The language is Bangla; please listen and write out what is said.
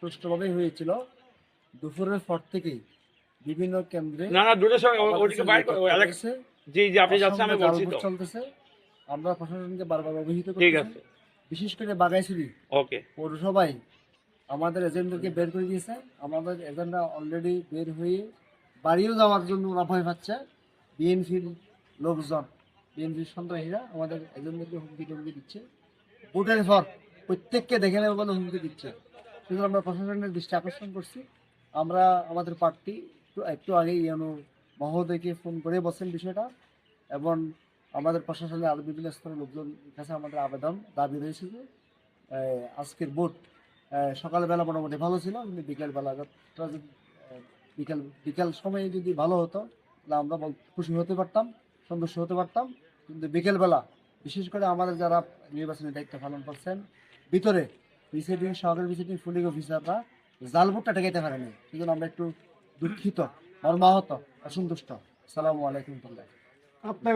সুষ্ঠুভাবে হয়েছিল। দুপুরের পর থেকেই বিভিন্ন কেন্দ্রে চলতেছে। আমরা প্রশাসনকে বারবার অভিহিত করতেছি, বিশেষ করে বাগাইছড়ি পৌরসভায় আমাদের এজেন্টদেরকে বের করে দিয়েছে। আমাদের এজেন্টরা অলরেডি বের হয়ে বাড়িও যাওয়ার জন্য ওরা ভয় পাচ্ছে। বিএনপির লোকজন, বিএনপির সন্ত্রাসীরা আমাদের এজেন্টদেরকে হুমকি টুমকি দিচ্ছে। ভোটের পর প্রত্যেককে দেখে নেবে বলে হুমকি দিচ্ছে। সেজন্য আমরা প্রশাসনের দৃষ্টি আকর্ষণ করছি। আমরা আমাদের প্রার্থী একটু আগে ইউনো মহোদয়কে ফোন করে বসেন বিষয়টা, এবং আমাদের প্রশাসনের আরও বিভিন্ন স্তরের লোকজন কাছে আমাদের আবেদন দাবি রয়েছে যে আজকের ভোট সকালবেলা মোটামুটি ভালো ছিল, কিন্তু বিকেলবেলা বিকেল সময়ে যদি ভালো হতো তাহলে আমরা খুশি হতে পারতাম, সন্তুষ্ট হতে পারতাম। কিন্তু বিকেলবেলা বিশেষ করে আমাদের যারা নির্বাচনী দায়িত্ব পালন করছেন ভিতরে প্রিসাইডিং সহকারী প্রিসাইডিং পুলিশ অফিসাররা জাল ভোটটা ঠেকাইতে পারেনি। সেই জন্য আমরা একটু দুঃখিত, মর্মাহত, অসন্তুষ্ট। আসসালামু আলাইকুম।